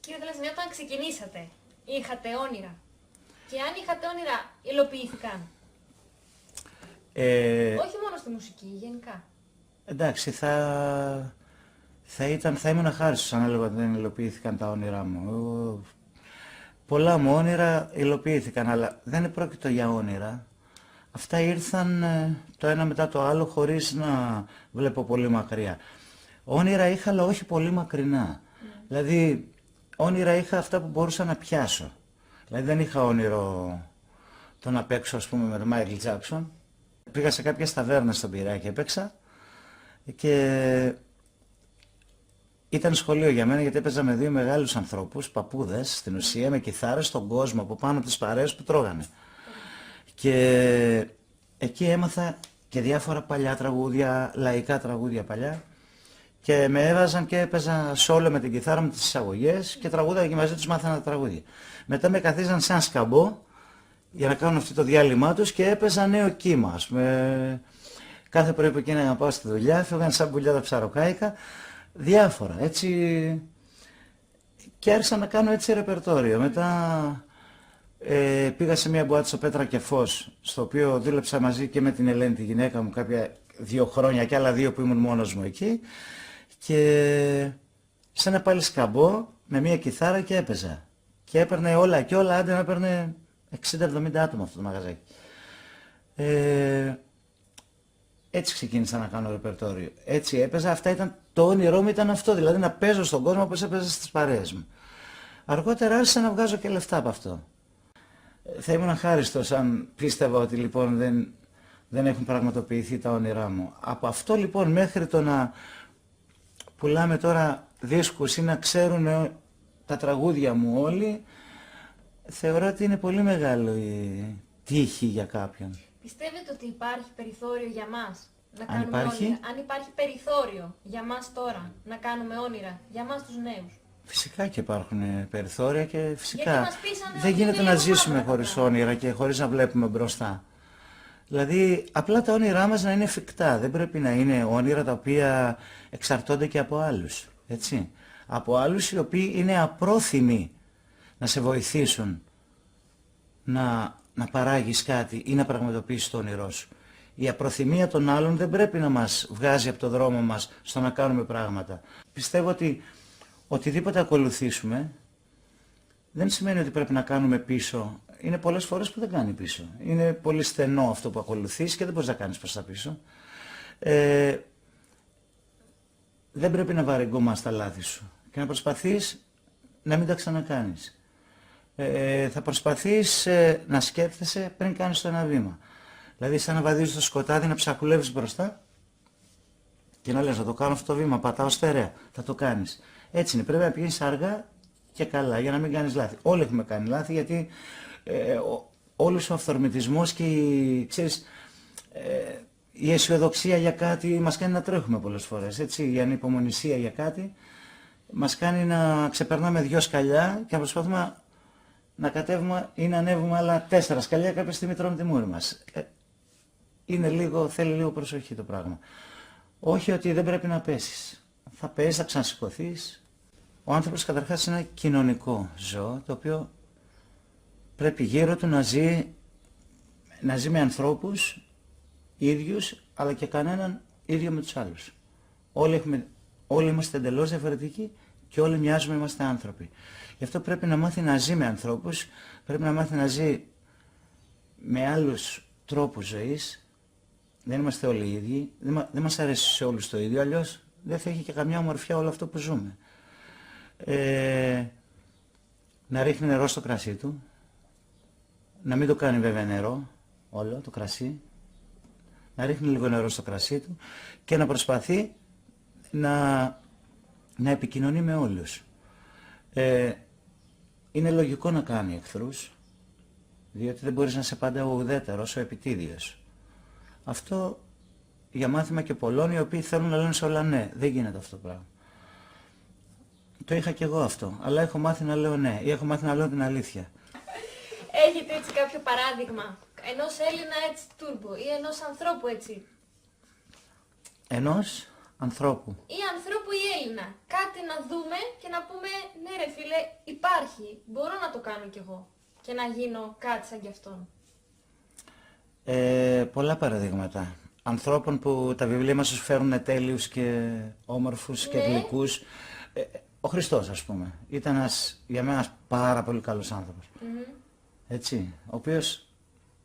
Κύριε Θαλασσινέ, όταν ξεκινήσατε, είχατε όνειρα? Και αν είχατε όνειρα, υλοποιήθηκαν? Όχι μόνο στη μουσική, γενικά. Εντάξει, θα ήμουν αχάριστος αν έλεγα ότι δεν υλοποιήθηκαν τα όνειρά μου. Πολλά μου όνειρα υλοποιήθηκαν, αλλά δεν πρόκειται για όνειρα. Αυτά ήρθαν το ένα μετά το άλλο χωρίς να βλέπω πολύ μακριά. Όνειρα είχα, αλλά όχι πολύ μακρινά. Δηλαδή, όνειρα είχα αυτά που μπορούσα να πιάσω. Δηλαδή δεν είχα όνειρο το να παίξω, ας πούμε, με τον Μάικλ Τζάκσον. Πήγα σε κάποια ταβέρνα στον Πειραιά και έπαιξα και ήταν σχολείο για μένα, γιατί έπαιζα με δύο μεγάλους ανθρώπους, παππούδες στην ουσία, με κιθάρες στον κόσμο από πάνω από τις παρέες που τρώγανε. Και εκεί έμαθα και διάφορα παλιά τραγούδια, λαϊκά τραγούδια παλιά, και με έβαζαν και έπαιζα σόλο με την κιθάρα μου τις εισαγωγές και τραγούδα και μαζί τους μάθανα τα τραγούδια. Μετά με καθίζαν σε ένα σκαμπό για να κάνουν αυτό το διάλειμμα τους και έπαιζα νέο κύμα. Ας πούμε, κάθε πρωί που εκείνα να πάω στη δουλειά, φεύγαν σαν πουλιά τα ψαροκάικα, διάφορα έτσι. Και άρχισα να κάνω έτσι ρεπερτόριο. Μετά πήγα σε μια μπουάτη στο Πέτρα και Φως, στο οποίο δούλεψα μαζί και με την Ελένη, τη γυναίκα μου, κάποια 2 χρόνια και άλλα 2 που ήμουν μόνος μου εκεί. Και σε ένα πάλι σκαμπό με μια κιθάρα και έπαιζα. Και έπαιρνε όλα και όλα, άντε να έπαιρνε 60-70 άτομα αυτό το μαγαζάκι. Έτσι ξεκίνησα να κάνω ρεπερτόριο. Έτσι έπαιζα, αυτά ήταν, το όνειρό μου ήταν αυτό, δηλαδή να παίζω στον κόσμο όπως έπαιζα στις παρέες μου. Αργότερα άρχισα να βγάζω και λεφτά από αυτό. Θα ήμουν αχάριστος αν πίστευα ότι λοιπόν δεν έχουν πραγματοποιηθεί τα όνειρά μου. Από αυτό λοιπόν μέχρι το να πουλάμε τώρα δίσκους ή να ξέρουν τα τραγούδια μου όλοι, θεωρώ ότι είναι πολύ μεγάλη τύχη για κάποιον. Πιστεύετε ότι υπάρχει περιθώριο για μας να Αν κάνουμε υπάρχει? όνειρα? Αν υπάρχει περιθώριο για μας τώρα να κάνουμε όνειρα, για μας τους νέους? Φυσικά και υπάρχουν περιθώρια και φυσικά Γιατί μας πείσανε δεν ότι γίνεται είναι να λίγο ζήσουμε μαύρα τα χωρίς πράγματα. όνειρα και χωρίς να βλέπουμε μπροστά. Δηλαδή απλά τα όνειρά μας να είναι εφικτά, δεν πρέπει να είναι όνειρα τα οποία εξαρτώνται και από άλλους, έτσι. Από άλλους οι οποίοι είναι απρόθυμοι να σε βοηθήσουν να παράγεις κάτι ή να πραγματοποιήσεις το όνειρό σου. Η απροθυμία των άλλων δεν πρέπει να μας βγάζει από το δρόμο μας στο να κάνουμε πράγματα. Πιστεύω ότι οτιδήποτε ακολουθήσουμε δεν σημαίνει ότι πρέπει να κάνουμε πίσω. Είναι πολλές φορές που δεν κάνει πίσω. Είναι πολύ στενό αυτό που ακολουθείς και δεν μπορείς να κάνεις προς τα πίσω. Δεν πρέπει να βαρεγκόμαστε τα λάθη σου και να προσπαθείς να μην τα ξανακάνεις. Θα προσπαθείς να σκέφτεσαι πριν κάνεις το ένα βήμα. Δηλαδή σαν να βαδίζεις στο σκοτάδι, να ψακουλεύεις μπροστά και να λες, θα το κάνω αυτό το βήμα, πατάω στερεά, θα το κάνεις. Έτσι είναι, πρέπει να πηγαίνεις αργά και καλά για να μην κάνεις λάθη. Όλοι έχουμε κάνει λάθη, γιατί όλος ο αυθορμητισμός και η αισιοδοξία για κάτι μας κάνει να τρέχουμε πολλές φορές, έτσι, η ανυπομονησία για κάτι μας κάνει να ξεπερνάμε 2 σκαλιά και να προσπαθούμε να κατέβουμε ή να ανέβουμε άλλα 4 σκαλιά, κάποια στιγμή τρώμε τη μούρη μας. Θέλει λίγο προσοχή το πράγμα. Όχι ότι δεν πρέπει να πέσεις. Θα πέσεις, θα ξανασηκωθείς. Ο άνθρωπος καταρχάς είναι ένα κοινωνικό ζώο, το οποίο πρέπει γύρω του να ζει με ανθρώπους ίδιους, αλλά και κανέναν ίδιο με τους άλλους. Όλοι είμαστε εντελώς διαφορετικοί και όλοι μοιάζουμε, είμαστε άνθρωποι. Γι' αυτό πρέπει να μάθει να ζει με ανθρώπους, πρέπει να μάθει να ζει με άλλους τρόπους ζωής. Δεν είμαστε όλοι οι ίδιοι, δεν μας αρέσει σε όλους το ίδιο, αλλιώς δεν θα έχει και καμιά ομορφιά όλο αυτό που ζούμε. Να ρίχνει νερό στο κρασί του, να μην το κάνει βέβαια νερό, όλο το κρασί, να ρίχνει λίγο νερό στο κρασί του και να προσπαθεί να επικοινωνεί με όλους. Είναι λογικό να κάνει εχθρούς, διότι δεν μπορείς να είσαι πάντα ο ουδέτερος, ο επιτίδιος. Αυτό για μάθημα και πολλών οι οποίοι θέλουν να λένε σε όλα ναι. Δεν γίνεται αυτό το πράγμα. Το είχα και εγώ αυτό, αλλά έχω μάθει να λέω ναι ή έχω μάθει να λέω την αλήθεια. Έχετε έτσι κάποιο παράδειγμα ενός Έλληνα έτσι τούρμπο ή ενός ανθρώπου έτσι? Ενός ανθρώπου. Ή ανθρώπου ή Έλληνα. Κάτι να δούμε και να πούμε ναι ρε φίλε, υπάρχει, μπορώ να το κάνω κι εγώ και να γίνω κάτι σαν κι αυτόν. Πολλά παραδείγματα. Ανθρώπων που τα βιβλία μας τους φέρουν τέλειους και όμορφους και Ναι. γλυκούς. Ο Χριστός, ας πούμε, ήταν για μένα ένας πάρα πολύ καλός άνθρωπος. Έτσι, ο οποίος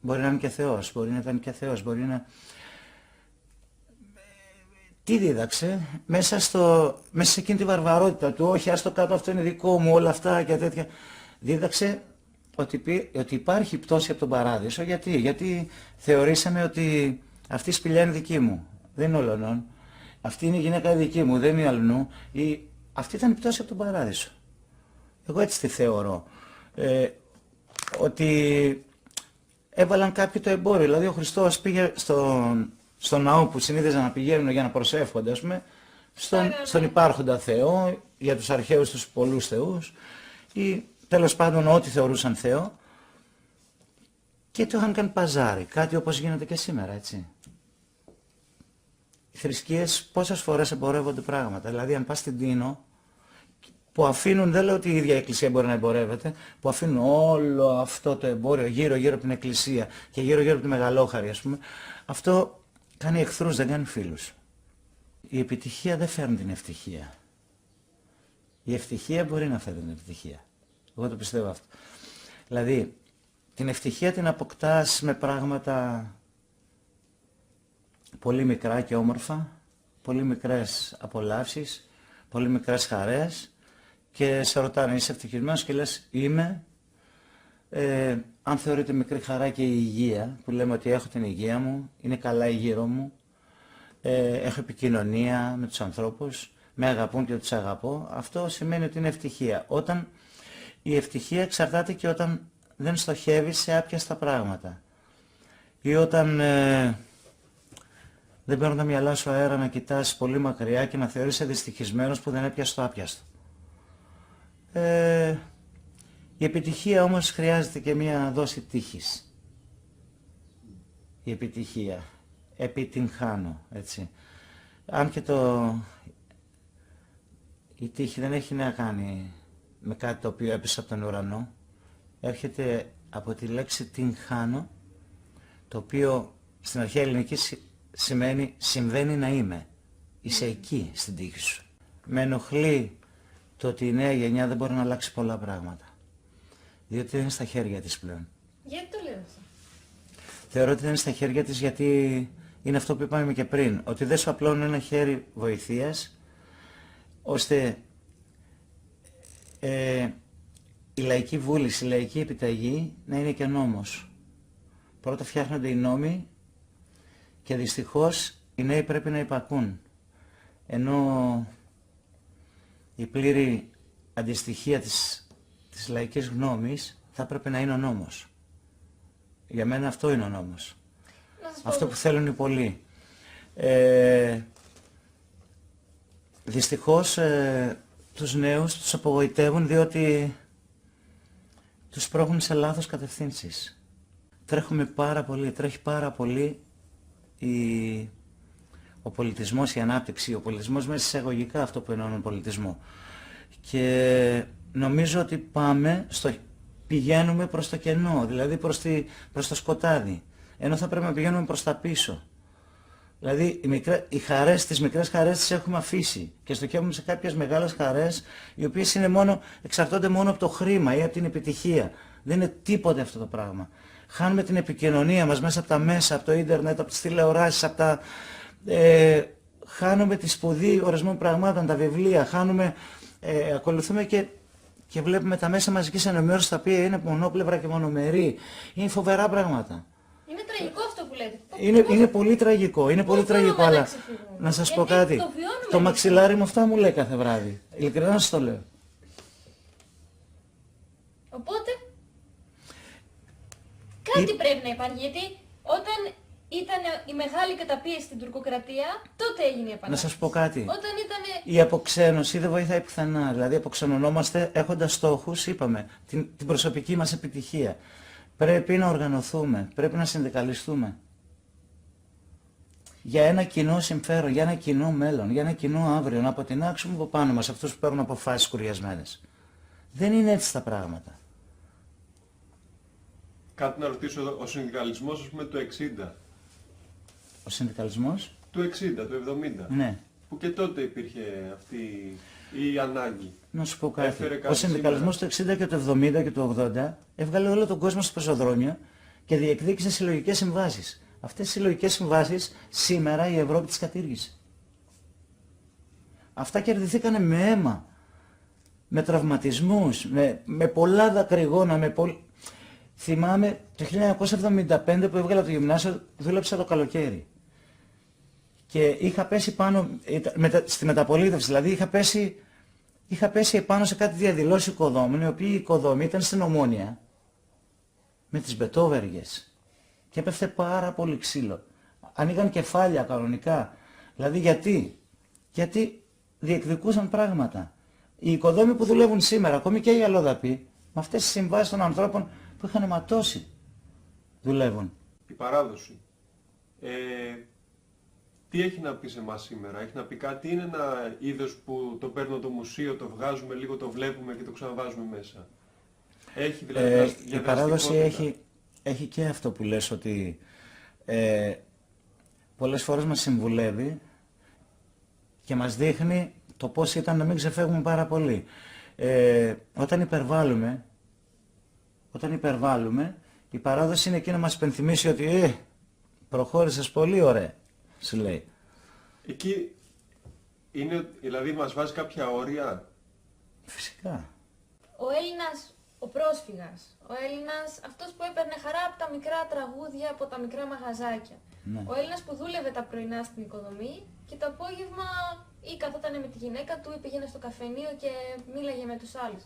μπορεί να είναι και Θεός, μπορεί να ήταν και Θεός, μπορεί να... Τι δίδαξε μέσα σε εκείνη τη βαρβαρότητα του, όχι ας το κάτω, αυτό είναι δικό μου, όλα αυτά και τέτοια. Δίδαξε ότι υπάρχει πτώση από τον παράδεισο. Γιατί θεωρήσαμε ότι αυτή η σπηλιά είναι δική μου, δεν είναι ολονών. Αυτή είναι η γυναίκα δική μου, δεν είναι αλλού. Αυτή ήταν η πτώση από τον παράδεισο. Εγώ έτσι τη θεωρώ. Ότι έβαλαν κάποιοι το εμπόριο. Δηλαδή ο Χριστός πήγε στον ναό που συνήθιζαν να πηγαίνουν για να προσεύχονται, ας πούμε, στον υπάρχοντα Θεό, για τους αρχαίους τους πολλούς θεούς, ή τέλος πάντων ό,τι θεωρούσαν Θεό, και το είχαν κάνει παζάρι, κάτι όπως γίνεται και σήμερα, έτσι. Οι θρησκείες πόσες φορές εμπορεύονται πράγματα, δηλαδή αν πας στην Τίνο, που αφήνουν, δεν λέω ότι η ίδια η Εκκλησία μπορεί να εμπορεύεται, που αφήνουν όλο αυτό το εμπόριο γύρω-γύρω από την Εκκλησία και γύρω-γύρω από τη Μεγαλόχαρη, ας πούμε, αυτό κάνει εχθρούς, δεν κάνει φίλους. Η επιτυχία δεν φέρνει την ευτυχία. Η ευτυχία μπορεί να φέρει την επιτυχία. Εγώ το πιστεύω αυτό. Δηλαδή, την ευτυχία την αποκτάς με πράγματα πολύ μικρά και όμορφα, πολύ μικρές απολαύσεις, πολύ μικρές χαρές, και σε ρωτάνε, είσαι ευτυχισμένος, και λες, είμαι. Αν θεωρείται μικρή χαρά και η υγεία, που λέμε ότι έχω την υγεία μου, είναι καλά η γύρω μου, έχω επικοινωνία με τους ανθρώπους, με αγαπούν και τους αγαπώ, αυτό σημαίνει ότι είναι ευτυχία. Όταν η ευτυχία εξαρτάται και όταν δεν στοχεύεις σε άπιαστα πράγματα. Ή όταν δεν παίρνουν τα μυαλά σου αέρα να κοιτάς πολύ μακριά και να θεωρείσαι δυστυχισμένος που δεν έπιασε το άπιαστο. Η επιτυχία όμως χρειάζεται και μία δόση τύχης. Η επιτυχία. Επιτυγχάνω, έτσι. Αν και η τύχη δεν έχει να κάνει με κάτι το οποίο έπεσε από τον ουρανό, έρχεται από τη λέξη τυγχάνω, το οποίο στην αρχαία ελληνική σημαίνει συμβαίνει να είμαι. Είσαι εκεί στην τύχη σου. Με ενοχλεί το ότι η νέα γενιά δεν μπορεί να αλλάξει πολλά πράγματα. Διότι δεν είναι στα χέρια της πλέον. Γιατί το λέω αυτό? Θεωρώ ότι δεν είναι στα χέρια της γιατί είναι αυτό που είπαμε και πριν. Ότι δεν σου απλώνουν ένα χέρι βοηθείας, ώστε η λαϊκή βούληση, η λαϊκή επιταγή να είναι και νόμος. Πρώτα φτιάχνονται οι νόμοι και δυστυχώς οι νέοι πρέπει να υπακούν. Ενώ η πλήρη αντιστοιχεία της λαϊκής γνώμης θα πρέπει να είναι ο νόμος. Για μένα αυτό είναι ο νόμος. Αυτό που θέλουν οι πολλοί. Δυστυχώς τους νέους τους απογοητεύουν διότι τους πρόχνουν σε λάθος κατευθύνσεις. Τρέχει πάρα πολύ ο πολιτισμός, η ανάπτυξη, ο πολιτισμός μέσα εισαγωγικά αυτό που εννοούν πολιτισμό. Και νομίζω ότι πηγαίνουμε προς το κενό, δηλαδή προς το σκοτάδι, ενώ θα πρέπει να πηγαίνουμε προς τα πίσω. Δηλαδή τις μικρές χαρές τις έχουμε αφήσει και στοχεύουμε σε κάποιες μεγάλες χαρές, οι οποίες εξαρτώνται μόνο από το χρήμα ή από την επιτυχία. Δεν είναι τίποτε αυτό το πράγμα. Χάνουμε την επικοινωνία μας μέσα από τα μέσα, από το ίντερνετ, από τις τηλεοράσεις, χάνουμε τη σπουδή ορισμών πραγμάτων, τα βιβλία, ακολουθούμε και βλέπουμε τα μέσα μαζικής ενημέρωσης τα οποία είναι μονόπλευρα και μονομερή. Είναι φοβερά πράγματα. Είναι τραγικό αυτό που λέτε. Είναι πολύ τραγικό, αλλά να σας πω κάτι. Το μαξιλάρι μου αυτά μου λέει κάθε βράδυ. Ειλικρινά σας το λέω. Οπότε, κάτι πρέπει να υπάρχει, γιατί όταν ήταν η μεγάλη καταπίεση στην τουρκοκρατία, τότε έγινε η επανάσταση. Να σας πω κάτι. Όταν ήτανε... Η αποξένωση δεν βοηθάει πουθενά. Δηλαδή αποξενωνόμαστε έχοντας στόχους, είπαμε, την προσωπική μας επιτυχία. Πρέπει να οργανωθούμε, πρέπει να συνδικαλιστούμε. για ένα κοινό συμφέρον, για ένα κοινό μέλλον, για ένα κοινό αύριο, να αποτινάξουμε από πάνω μας αυτούς που παίρνουν αποφάσεις σκουριασμένες. Δεν είναι έτσι τα πράγματα. Κάτι να ρωτήσω εδώ, ο συνδικαλισμός, ας πούμε, του 60. Ο συνδικαλισμός. Του 60, του 70. Ναι. Που και τότε υπήρχε αυτή η ανάγκη. Να σου πω κάτι. Έφερε Ο κάτι συνδικαλισμός του 60 και του 70 και του 80 έβγαλε όλο τον κόσμο στο πεζοδρόμιο και διεκδίκησε συλλογικές συμβάσεις. Αυτές οι συλλογικές συμβάσεις σήμερα η Ευρώπη τις κατήργησε. Αυτά κερδιθήκανε με αίμα, με τραυματισμούς, με πολλά δακρυγόνα, Θυμάμαι το 1975 που έβγαλα το γυμνάσιο, δούλεψα το καλοκαίρι. Και είχα πέσει πάνω, στη μεταπολίτευση δηλαδή, είχα πέσει επάνω σε κάτι διαδηλώσεις οικοδόμων, οι οποίοι οι οικοδόμοι ήταν στην Ομόνια, με τις μπετόβεργες. Και έπεφτε πάρα πολύ ξύλο. Ανοίγαν κεφάλια κανονικά. Δηλαδή γιατί διεκδικούσαν πράγματα. Οι οικοδόμοι που δουλεύουν σήμερα, ακόμη και οι αλλοδαποί, με αυτές τις συμβάσεις των ανθρώπων που είχαν αιματώσει, δουλεύουν. Η παράδοση. Τι έχει να πει σε εμάς σήμερα, έχει να πει κάτι, είναι ένα είδος που το παίρνω το μουσείο, το βγάζουμε λίγο, το βλέπουμε και το ξαναβάζουμε μέσα. Έχει δηλαδή Η παράδοση έχει και αυτό που λες, ότι πολλές φορές μας συμβουλεύει και μας δείχνει το πώς ήταν να μην ξεφεύγουμε πάρα πολύ. Όταν υπερβάλλουμε, η παράδοση είναι εκείνη να μας υπενθυμίσει ότι προχώρησες πολύ ωραία, σου λέει. Εκεί είναι, δηλαδή μας βάζει κάποια όρια. Φυσικά. Ο Έλληνας, ο πρόσφυγας, ο Έλληνας αυτός που έπαιρνε χαρά από τα μικρά τραγούδια, από τα μικρά μαγαζάκια. Ναι. Ο Έλληνας που δούλευε τα πρωινά στην οικοδομή και το απόγευμα ή καθόταν με τη γυναίκα του ή πήγαινε στο καφενείο και μίλαγε με τους άλλους.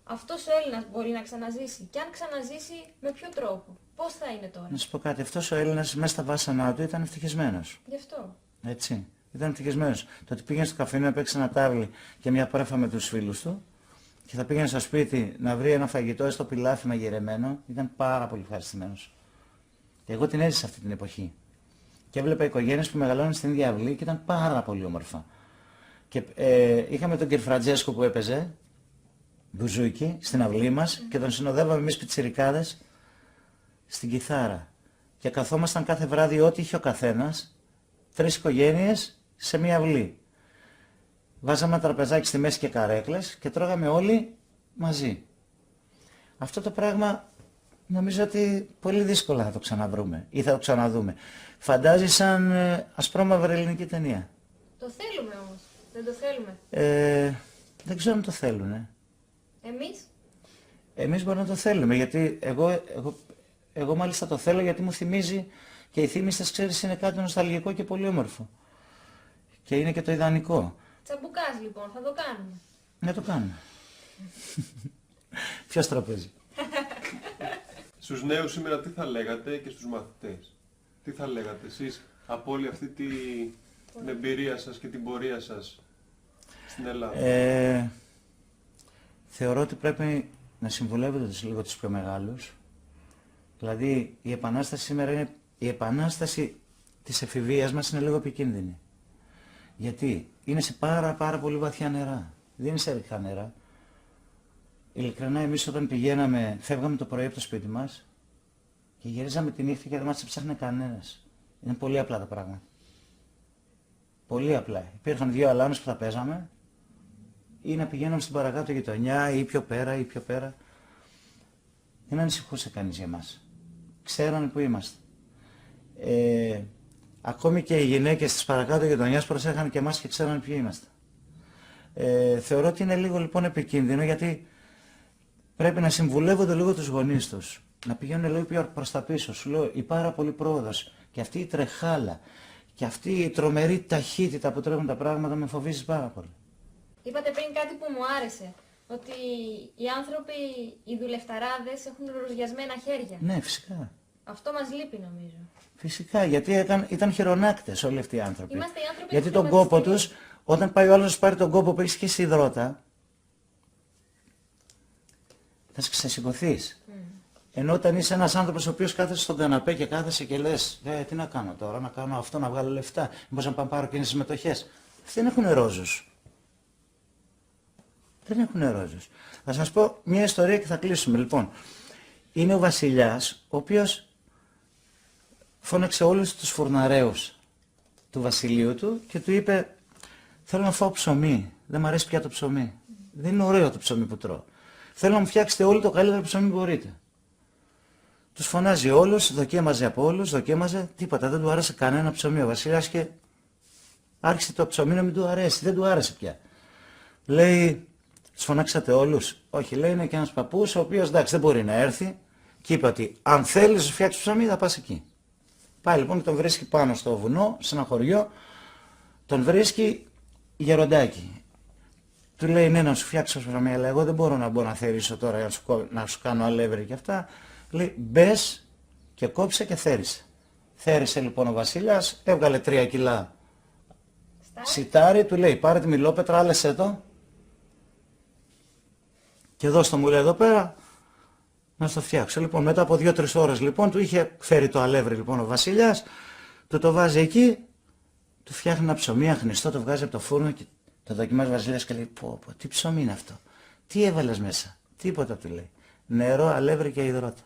Αυτός ο Έλληνας μπορεί να ξαναζήσει. Και αν ξαναζήσει, με ποιο τρόπο. Πώς θα είναι τώρα. Να σου πω κάτι, αυτός ο Έλληνας μέσα στα βάσανά του ήταν ευτυχισμένος. Γι' αυτό. Έτσι. Ήταν ευτυχισμένος. Το ότι πήγαινε στο καφενείο να παίξει ένα τάβλι και μια πρέφα με τους φίλους του και θα πήγαινε στο σπίτι να βρει ένα φαγητό στο πιλάφι μαγειρεμένο, ήταν πάρα πολύ ευχαριστημένος. Και εγώ την έζησα αυτή την εποχή. Και έβλεπα οικογένειες που μεγαλώνουν στην ίδια αυλή και ήταν πάρα πολύ όμορφα. Και είχαμε τον κ. Φραντζέσκο που έπαιζε μπουζούκι στην αυλή μας και τον συνοδεύαμε εμείς πιτσιρικάδες στην κιθάρα. Και καθόμασταν κάθε βράδυ ό,τι είχε ο καθένας, 3 οικογένειες σε μία αυλή. Βάζαμε ένα τραπεζάκι στη μέση και καρέκλες και τρώγαμε όλοι μαζί. Αυτό το πράγμα νομίζω ότι πολύ δύσκολα θα το ξαναβρούμε ή θα το ξαναδούμε. Φαντάζει σαν ασπρόμαυρη ελληνική ταινία. Το θέλουμε όμως. Δεν το θέλουμε. Δεν ξέρω αν το θέλουν. Εμείς. Εμείς μπορούμε να το θέλουμε, γιατί εγώ μάλιστα το θέλω, γιατί μου θυμίζει και η θύμηση, ξέρεις, είναι κάτι νοσταλγικό και πολύ όμορφο. Και είναι και το ιδανικό. Τσαμπουκάς λοιπόν, θα το κάνουμε. Να το κάνουμε. Ποιος τραπέζι. Στους νέους σήμερα τι θα λέγατε και στους μαθητές. Τι θα λέγατε εσείς από όλη αυτή την εμπειρία σας και την πορεία σας στην Ελλάδα. Θεωρώ ότι πρέπει να συμβουλεύετε λίγο τους πιο μεγάλους. Δηλαδή η επανάσταση σήμερα είναι, η επανάσταση της εφηβείας μας είναι λίγο επικίνδυνη. Γιατί είναι σε πάρα πολύ βαθιά νερά. Δεν είναι σε ρηχά νερά. Ειλικρινά εμείς όταν φεύγαμε το πρωί από το σπίτι μας και γυρίζαμε τη νύχτα και δεν μας ψάχνε κανένας. Είναι πολύ απλά τα πράγματα. Πολύ απλά. Υπήρχαν 2 αλάνες που θα παίζαμε ή να πηγαίναμε στην παρακάτω γειτονιά ή πιο πέρα ή πιο πέρα. Δεν ανησυχούσε κανείς για μας. Ξέρανε που είμαστε. Ακόμη και οι γυναίκες της παρακάτω γειτονιάς προσέχανε και εμάς και ξέρανε ποιοι είμαστε. Θεωρώ ότι είναι λίγο λοιπόν επικίνδυνο, γιατί πρέπει να συμβουλεύονται λίγο τους γονείς τους. Να πηγαίνουν λίγο πιο προς τα πίσω. Σου λέω, η πάρα πολύ πρόοδος και αυτή η τρεχάλα και αυτή η τρομερή ταχύτητα που τρέχουν τα πράγματα με φοβίζει πάρα πολύ. Είπατε πριν κάτι που μου άρεσε. Ότι οι άνθρωποι, οι δουλευταράδες έχουν ροζιασμένα χέρια. Ναι, φυσικά. Αυτό μας λείπει νομίζω. Φυσικά, γιατί ήταν χειρονάκτες όλοι αυτοί οι άνθρωποι. Είμαστε οι άνθρωποι γιατί του τον κόπο χρηματιστηρίου. τους, όταν πάει ο άλλος να σου πάρει τον κόπο που έχεις και εσύ υδρότα, θα ξεσηκωθείς. Ενώ όταν είσαι ένας άνθρωπος ο οποίος κάθεσαι στον καναπέ και κάθεσαι και λες, τι να κάνω τώρα, να κάνω αυτό, να βγάλω λεφτά, μήπως να πάω πάρω εκείνες τις συμμετοχές. Αυτοί δεν έχουν ρόζους. Δεν έχουν ρόζους. Θα σας πω μια ιστορία και θα κλείσουμε. Λοιπόν, είναι ο βασιλιάς, ο οποίος φώναξε όλους τους φουρναρέους του βασιλείου του και του είπε, θέλω να φάω ψωμί, δεν μου αρέσει πια το ψωμί. Δεν είναι ωραίο το ψωμί που τρώω. Θέλω να μου φτιάξετε όλοι το καλύτερο ψωμί που μπορείτε. Τους φωνάζει όλους, δοκίμαζε από όλους, δοκίμαζε, τίποτα, δεν του άρεσε κανένα ψωμί. Ο βασιλιάς και άρχισε το ψωμί να μην του αρέσει, δεν του άρεσε πια. Λέει, τους φωνάξατε όλους? Όχι, λέει, είναι και ένας παππούς, ο οποίος εντάξει δεν μπορεί να έρθει και είπε ότι αν θέλεις να σου φτιάξεις ψωμί θα πας εκεί. Πάει λοιπόν και τον βρίσκει πάνω στο βουνό, σε ένα χωριό, τον βρίσκει γεροντάκι. Του λέει, ναι, να σου φτιάξω ψωμί, αλλά εγώ δεν μπορώ να μπω να θερήσω τώρα, να σου κάνω αλεύρι και αυτά. Λέει, μπες και κόψε και θέρισε. Θέρισε λοιπόν ο βασιλιάς, έβγαλε 3 κιλά σιτάρι, του λέει, πάρε τη μιλόπετρα, άλεσέ το και δώσ' το μου, λέει, εδώ πέρα να στο φτιάξω. Λοιπόν, μετά από 2-3 ώρες λοιπόν, του είχε φέρει το αλεύρι λοιπόν ο βασιλιάς, του το βάζει εκεί, του φτιάχνει ένα ψωμί αχνηστό, το βγάζει από το φούρνο και το δοκιμάζει ο βασιλιάς και λέει, πω, τι ψωμί είναι αυτό, τι έβαλες μέσα? Τίποτα, του λέει, νερό, αλεύρι και υδρότα.